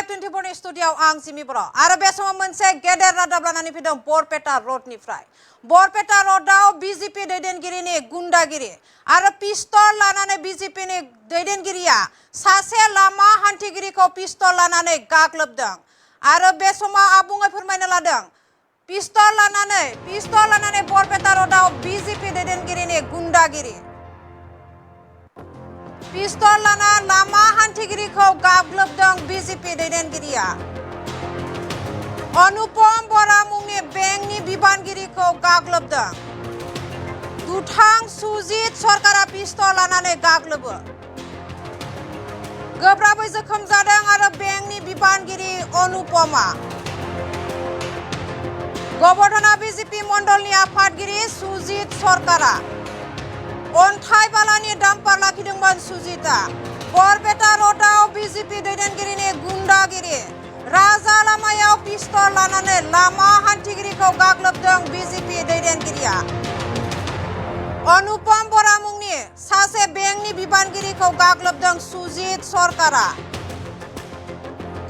24 स्टुडियाव आं जिमि बर' आरो बे समाव मोनसे गेदेर रादाब लानानै फैदों बरपेटा रडनिफ्राय बरपेटा रडआव बीजेपी दैदेनगिरिनि गुन्डागिरि आरो पिस्तल लानानै बीजेपीनि दैदेनगिरिया सासे लामा हान्थिगिरिखौ पिस्तल लानानै गाग्लोबदों आरो बे समाव आबुङै फोरमायनो लादों पिस्तल लानानै बरपेटा रडआव बीजेपी दैदेनगिरिनि गुन्डागिरि पिस्तल लाना लामा हान्थिगिरिखौ गाग्लोबदों बीजेपी दैदेनगिरिया अनुपम बरा मुंनि बेंकनि बिबानगिरिखौ गाग्लोबदों दुथां सुजित सरकारा पिस्तल लानानै गाग्लोबो गोब्राबै जोखोम जादों आरो बेंकनि बिबानगिरि अनुपमा गबर्धना बीजेपी मण्डलनि आफादगिरि सुजित सरकारा अन्थाइ बालानि डाम्पार लाखिदोंमोन सुजिता बरपेटा रडआव बीजेपी दैदेनगिरिनि गुन्डागिरि राजा लामायाव पिस्तल लानानै लामा हान्थिगिरिखौ गाग्लोबदों बीजेपी दैदेनगिरिया अनुपम बरा मुंनि सासे बेंकनि बिबानगिरिखौ गाग्लोबदों सुजित सरकारा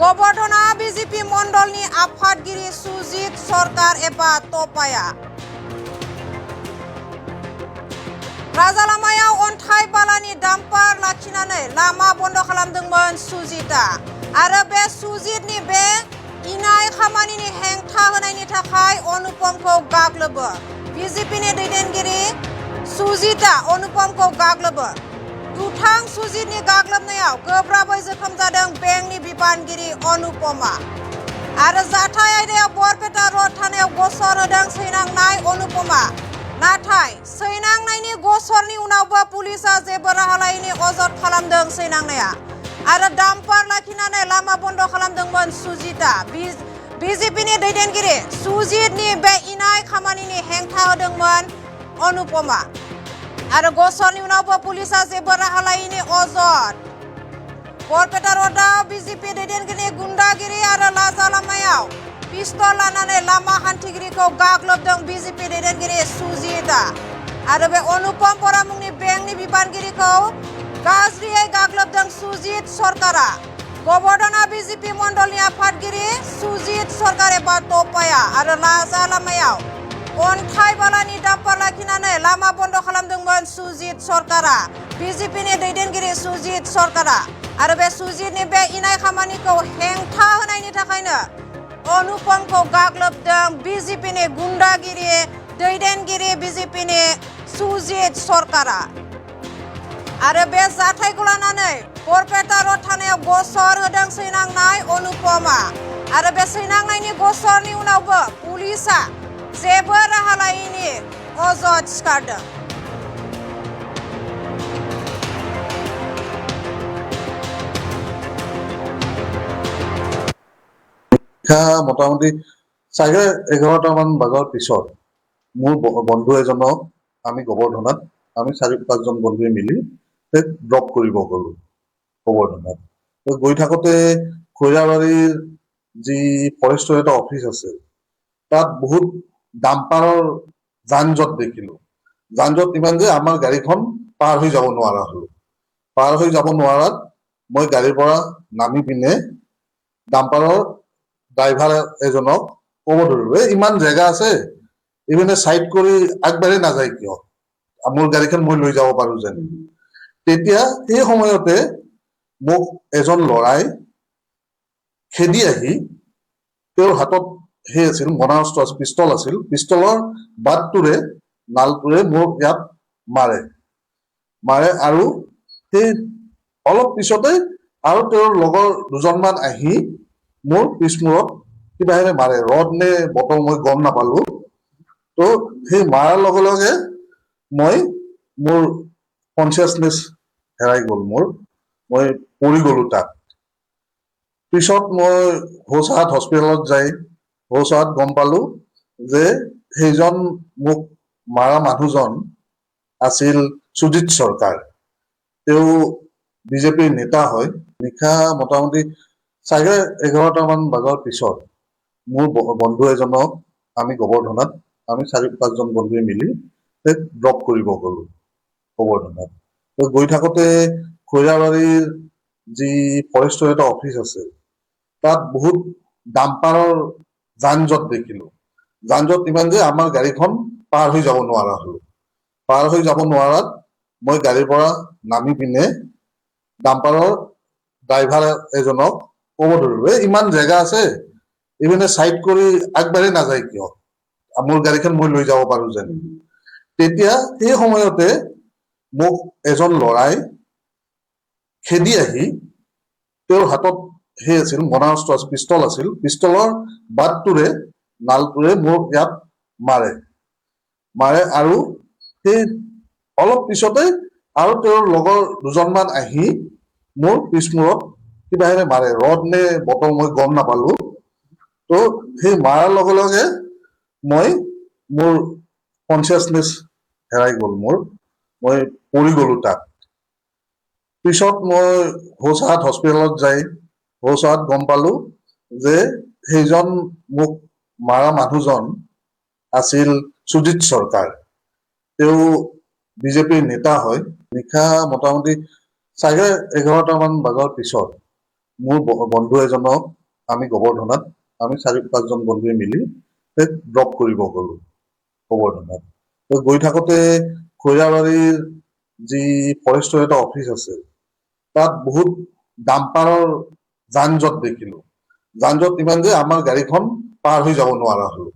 गबर्धना बीजेपी मण्डलनि आफादगिरि सुजित सरकार एबा टपाया राजा लामायाव अन्थाइ बालानि डाम्पार लाखिनानै लामा बन्द खालामदोंमोन सुजिता आरो बे सुजितनि बे इनाय खामानिनि हेंथा होनायनि थाखाय अनुपमखौ गाग्लोबो बीजेपीनि दैदेनगिरि सुजिता अनुपमखौ गाग्लोबो दुथां सुजितनि गाग्लोबनायाव गोब्राबै जोखोम जादों बेंकनि बिबानगिरि अनुपमा आरो जाथाय आयदायाव बरपेटा रड थानायाव गसर होदों सैनांनाय अनुपमा नाथाय सैनांनायनि गसरनि उनावबो पुलिसा जेबो राहा लायैनि अजद खालामदों सैनांनाया आरो डाम्पार लाखिनानै लामा बन्द खालामदोंमोन सुजिता बीजेपीनि दैदेनगिरि सुजितनि बे इनाय खामानिनि हेंथा होदोंमोन अनुपमा आरो गसरनि उनावबो पुलिसा जेबो राहा लायैनि अजद बरपेटा रडआव बीजेपी दैदेनगिरिनि गुन्डागिरि आरो राजा लामायाव पिस्तल लानानै लामा हान्थिगिरिखौ गाग्लोबदों बीजेपी दैदेनगिरि सुजिता आरो बे अनुपम बरा मुंनि बेंकनि बिबानगिरिखौ गाज्रियै गाग्लोबदों सुजित सरकारा गबर्धना बीजेपी मण्डलनि आफादगिरि सुजित सरकार एबा टपाया आरो राजा लामायाव अन्थाइ बालानि डाम्पार लाखिनानै लामा बन्द खालामदोंमोन सुजित सरकारा बीजेपीनि दैदेनगिरि सुजित सरकारा आरो बे सुजितनि बे इनाय खामानिखौ हेंथा होनायनि थाखायनो अनुपमखौ गाग्लोबदों बीजेपीनि गुन्डागिरि दैदेनगिरि बीजेपीनि सुजित सरकारा आरो बे जाथायखौ लानानै बरपेटा रड थानायाव गसर होदों सैनांनाय अनुपमा आरो बे सैनांनायनि गसरनि उनावबो पुलिसा जेबो राहा लायैनि अजद सिखारदों মোটামুটি 11:30মান বজাৰ পিছত মোৰ বন্ধু এজনক আমি গবৰ্ধনাত আমি 4-5জন বন্ধুৱে মিলি ড্ৰপ কৰিব গ'লো গবৰ্ধনাত গৈ থাকোঁতে খৈৰাবাৰীৰ যি ফৰেষ্টৰ এটা অফিচ আছে তাত বহুত ডাম্পাৰৰ যান-জঁট দেখিলোঁ যান-জঁট ইমান যে আমাৰ গাড়ীখন পাৰ হৈ যাব নোৱাৰা হ'ল পাৰ হৈ যাব নোৱাৰাত মই গাড়ীৰ পৰা নামি পিনে ডাম্পাৰৰ ড্ৰাইভাৰ এজনক ক'ব ধৰিলোঁ ইমান জেগা আছে ইপিনে চাইড কৰি আগবাঢ়ি নাযায় কিয় মোৰ গাড়ীখন মই লৈ যাব পাৰোঁ যেন তেতিয়া সেই সময়তে মোক এজন ল'ৰাই খেদি আহি তেওঁৰ হাতত সেই আছিল মনাস্ত্ৰ আছিল পিস্তল আছিল পিস্তলৰ বাটটোৰে নালটোৰে মোক ইয়াত মাৰে আৰু সেই অলপ পিছতে আৰু তেওঁৰ লগৰ দুজনমান আহি মোৰ পিছমূৰত কিবাহে মাৰে ৰড নে বটল মই গম নাপালো তো সেই মাৰাৰ লগে লগে মই মোৰ কনচিয়াছনেছ হেৰাই গ'ল মই পৰি গ'লো তাত পিছত মই হোচাহাট হস্পিটেলত যাই হোচাহাট গম পালো যে সেইজন মোক মাৰা মানুহজন আছিল সুজিত চৰকাৰ তেওঁ বিজেপিৰ নেতা হয় নিশা মোটামুটি 11:30মান বজাৰ পিছত মোৰ বন্ধু এজনক আমি গবৰ্ধনাত আমি 4-5জন বন্ধুৱে মিলি ড্ৰপ কৰিব গ'লো গবৰ্ধনাত গৈ থাকোঁতে খৈৰাবাৰীৰ যি ফৰেষ্টৰ এটা অফিচ আছে তাত বহুত ডাম্পাৰৰ যান জঁট দেখিলো। যান জঁট ইমান যে আমাৰ গাড়ীখন পাৰ হৈ যাব নোৱাৰা হলো। পাৰ হৈ যাব নোৱাৰাত মই গাড়ীৰ পৰা নামি পিনে ডাম্পাৰৰ ড্ৰাইভাৰ এজনক ক'ব ধৰিলো, ইমান জেগা আছে, ইপিনে চাইড কৰি আগবাঢ়ি নাযায় কিয়, মোৰ গাড়ীখন মই লৈ যাব পাৰো যেন। তেতিয়া সেই সময়তে মোক এজন ল'ৰাই খেদি আহি তেওঁৰ হাতত সেই আছিল মনা অস্ত্ৰ আছিল, পিষ্টল আছিল, পিষ্টলৰ বাটটোৰে নালটোৰে মোৰ ইয়াত মাৰে আৰু সেই অলপ পিছতে আৰু তেওঁৰ লগৰ দুজনমান আহি মোৰ পিছমূৰত কিবাহেৰে মাৰে, ৰড নে বটল মই গম নাপালো। তো সেই মাৰাৰ লগে লগে মোৰ কনচিয়াছনেছ হেৰাই গ'ল, মই পৰি গ'লো তাত। পিছত মই হোচাহাট হস্পিটেলত যাই হোচাহাট গম পালো যে সেইজন মোক মাৰা মানুহজন আছিল সুজিত চৰকাৰ। তেওঁ বিজেপিৰ নেতা হয়। নিশা মোটামুটি 11:30মান বজাৰ পিছত মোৰ বন্ধু এজনক আমি গোবৰ্ধনাত, আমি 4-5জন বন্ধুৱে মিলি ড্ৰপ কৰিব গ'লো গোবৰ্ধনাত। গৈ থাকোতে খৈৰাবাৰীৰ যি ফৰেষ্টৰ এটা অফিচ আছে, তাত বহুত ডাম্পাৰৰ যান জঁট দেখিলো। যান জঁট ইমান যে আমাৰ গাড়ীখন পাৰ হৈ যাব নোৱাৰা হলো।